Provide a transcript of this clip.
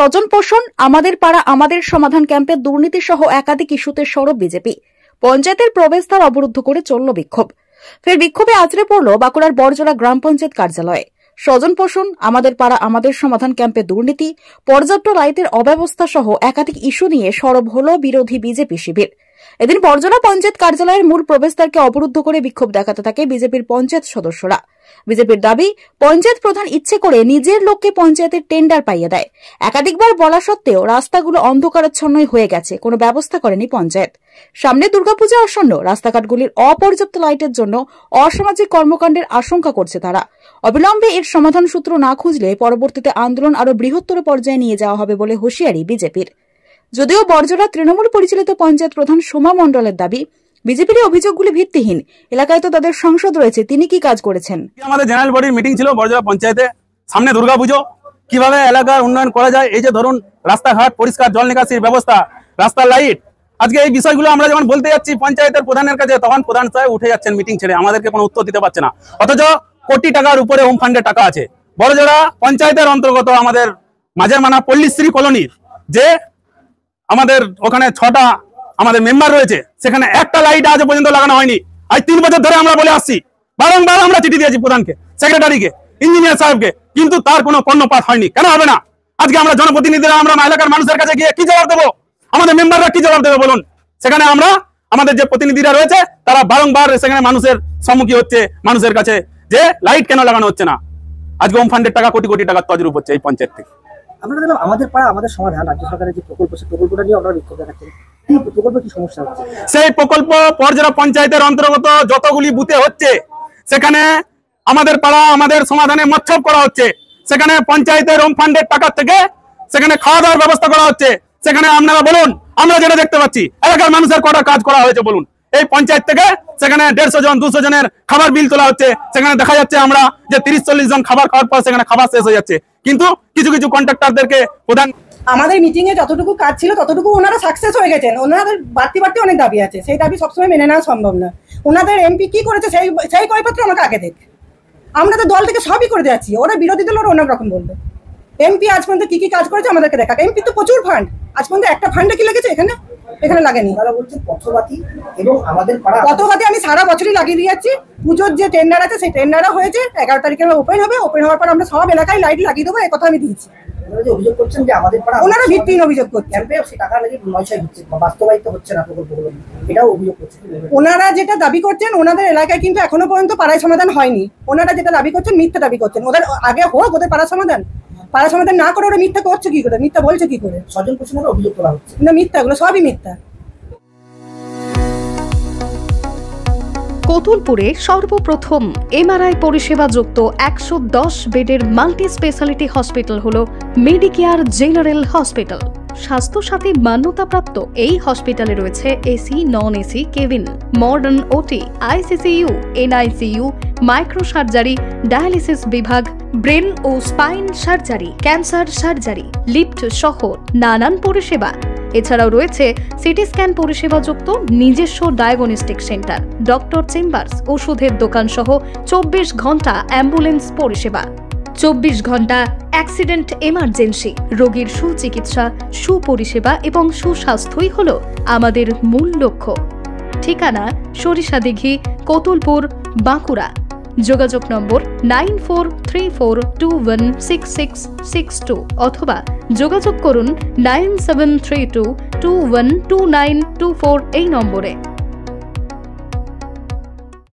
স্বজন পোষণ, আমাদের পাড়া আমাদের সমাধান ক্যাম্পে দুর্নীতি সহ একাধিক ইস্যুতে সরব বিজেপি। পঞ্চায়েতের প্রবেশদ্বার অবরুদ্ধ করে চলল বিক্ষোভ। ফের বিক্ষোভে আছড়ে পড়ল বাঁকুড়ার বড়জোড়া গ্রাম পঞ্চায়েত কার্যালয়ে। স্বজন পোষণ, আমাদের পাড়া আমাদের সমাধান ক্যাম্পে দুর্নীতি, পর্যাপ্ত লাইটের অব্যবস্থা সহ একাধিক ইস্যু নিয়ে সরব হল বিরোধী বিজেপি শিবির। এদিন বড়জোড়া পঞ্চায়েত কার্যালয়ের মূল প্রবেশদ্বারকে অবরুদ্ধ করে বিক্ষোভ দেখাতে থাকে বিজেপির পঞ্চায়েত সদস্যরা। বিজেপির দাবি, পঞ্চায়েত প্রধান ইচ্ছে করে নিজের লোককে পঞ্চায়েতের টেন্ডার পাইয়ে দেয়। একাধিকবার বলা সত্ত্বেও রাস্তাগুলো অন্ধকারাচ্ছন্নই হয়ে গেছে, কোনো ব্যবস্থা করেনি পঞ্চায়েত। সামনে দুর্গাপূজা আসন্ন, রাস্তাঘাটগুলির অপর্যাপ্ত লাইটের জন্য অসামাজিক কর্মকাণ্ডের আশঙ্কা করছে তারা। অবিলম্বে এর সমাধান সূত্র না খুঁজলে পরবর্তীতে আন্দোলন আরও বৃহত্তর পর্যায়ে নিয়ে যাওয়া হবে বলে হুঁশিয়ারি বিজেপির। যদিও বড়জোড়া তৃণমূল পরিচালিত পঞ্চায়েত প্রধান সোমা মণ্ডলের দাবি, বিজেপির অভিযোগগুলি ভিত্তিহীন। এলাকায় তো তাদের সংসদ রয়েছে, তিনি কি কাজ করেছেন? আমাদের জেনারেল বডির মিটিং ছিল বড়জোড়া পঞ্চায়েতে, সামনে দুর্গাপুজো, কিভাবে এলাকার উন্নয়ন করা যায়। এই যে ধরুন রাস্তাঘাট, পরিষ্কার জল নিকাশির ব্যবস্থা, রাস্তার লাইট, আজকে এই বিষয়গুলো আমরা যখন বলতে যাচ্ছি পঞ্চায়েতের প্রধানের কাছে, তখন প্রধান সাহেব উঠে যাচ্ছেন মিটিং ছেড়ে, আমাদেরকে কোনো উত্তর দিতে পারছে না। অথচ কোটি টাকার উপরে হোম ফান্ডের টাকা আছে। বড়জোড়া পঞ্চায়েতের অন্তর্গত আমাদের মাঝের মানা পল্লীশ্রী কলোনির যে আমাদের ওখানে 6টা আমাদের মেম্বার রয়েছে, সেখানে একটা লাইট আজ পর্যন্ত লাগানো হয়নি। আজ 3 বছর ধরে আমরা বলে আসছি, বারংবার আমরা চিঠি দিয়েছি প্রধানকে, সেক্রেটারিকে, ইঞ্জিনিয়ার সাহেবকে, কিন্তু তার কোনো কর্ণপাত হয়নি। কেন হবে না? আজকে আমরা জনপ্রতিনিধিরা আমরা এলাকার মানুষের কাছে গিয়ে কি জবাব দেবো? আমাদের মেম্বাররা কি জবাব দেবে বলুন? সেখানে আমরা আমাদের যে প্রতিনিধিরা রয়েছে তারা বারংবার সেখানে মানুষের সম্মুখীন হচ্ছে, মানুষের কাছে যে লাইট কেন লাগানো হচ্ছে না। আজকে হোম ফান্ডের টাকা কোটি কোটি টাকা তজরুপ হচ্ছে এই পঞ্চায়েত থেকে। আমরা দেখলাম আমাদের পাড়া আমাদের সমাধান, রাজ্য সরকারের যে প্রকল্প, সেই প্রকল্পটা নিয়ে আপনারা বিক্ষোভ দেখাচ্ছেন। কি প্রকল্প, কি সমস্যা হচ্ছে? সেই প্রকল্প বড়জোড়া পঞ্চায়েতের অন্তর্গত যতগুলি বুথে হচ্ছে, সেখানে আমাদের পাড়া আমাদের সমাধানে মচ্ছব করা হচ্ছে। সেখানে পঞ্চায়েতের হোম ফান্ডের টাকা থেকে সেখানে খাওয়া দাওয়ার ব্যবস্থা করা হচ্ছে। সেখানে আপনারা বলুন, আমরা যেটা দেখতে পাচ্ছি, এলাকার মানুষের কটা কাজ করা হয়েছে বলুন? এই পঞ্চায়েত থেকে সেখানে 150 জন 200 জনের খাবার বিল তোলা হচ্ছে। সেখানে দেখা যাচ্ছে আমরা যে 30-40 জন খাবার খাওয়ার পর সেখানে খাবার শেষ হয়ে যাচ্ছে। কিন্তু কিছু কিছু কন্ট্রাক্টরদেরকে প্রধান, আমাদের মিটিং এ যতটুকু কাজ ছিল ততটুকু ওনারা সাকসেস হয়ে গেছেন। ওনাদের বাড়তি অনেক দাবি আছে, সেই দাবি সবসময় মেনে নেওয়া সম্ভব না। ওনাদের এমপি কি করেছে সেই কয়পত্র আমাকে আগে দেখ। আমরা তো দল থেকে সবই করে যাচ্ছি, ওরা বিরোধী দল, ওরা অনেক রকম বলবে। এমপি আজ পর্যন্ত কি কাজ করেছে আমাদেরকে দেখা। এমপি তো প্রচুর ফান্ড, আজ পর্যন্ত একটা ফান্ডে কি লেগেছে এখানে লাগেনি। তারা বলছে পথবাতি এবং আমাদের পাড়া পথবাতি আমি সারা বছরই লাগিয়ে দিয়ে যাচ্ছি। পুজোর যে টেন্ডার আছে সেই টেন্ডারও হয়েছে, 11 তারিখে ওপেন হবে। ওপেন হওয়ার পর আমরা সব এলাকায় লাইট লাগিয়ে দেবো, এই কথা আমি দিয়েছি। অভিযোগ করছেন যে আমাদের পাড়া, ওনারা ভিত্তিহীন অভিযোগ করছেন। ক্যাম্পে সেই টাকা লাগে নয়ছয় হচ্ছে, বাস্তবায়িত হচ্ছে না প্রকল্পগুলো, এটাও অভিযোগ করছে। ওনারা যেটা দাবি করছেন, ওনাদের এলাকায় কিন্তু এখনো পর্যন্ত পাড়ায় সমাধান হয়নি। ওনারা যেটা দাবি করছেন মিথ্যা দাবি করছেন। ওদের আগে হোক ওদের পাড়া সমাধান না করে ওরা মিথ্যা করছে কি করে, মিথ্যা বলছে কি করে? স্বজন পোষণের অভিযোগ করা হচ্ছে না, মিথ্যা, এগুলো সবই মিথ্যা। কতুলপুরে সর্বপ্রথম এমআরআই পরিষেবা যুক্ত 110 বেডের মাল্টি স্পেশালিটি হসপিটাল হল মেডিকেয়ার জেনারেল হসপিটাল। স্বাস্থ্যসাথী মান্যতাপ্রাপ্ত এই হসপিটালে রয়েছে AC, non AC cabin, modern OT, ICCU, NICU, micro surgery, dialysis বিভাগ, ব্রেন ও spine surgery, cancer surgery, lift সহ নানান পরিষেবা। এছাড়াও রয়েছে সিটি স্ক্যান পরিষেবা যুক্ত নিজস্ব ডায়াগনস্টিক সেন্টার, ডক্টর চেম্বার্স, ওষুধের দোকান সহ 24 ঘন্টা অ্যাম্বুলেন্স পরিষেবা। 24 ঘন্টা অ্যাক্সিডেন্ট এমার্জেন্সি, রোগীর সুচিকিৎসা, সুপরিষেবা এবং সুস্বাস্থ্যই হল আমাদের মূল লক্ষ্য। ঠিকানা সরিষাদিঘি, কতুলপুর, বাঁকুড়া। যোগাযোগ নম্বর 9434216662 অথবা যোগাযোগ করুন 9732212924 এই নম্বরে।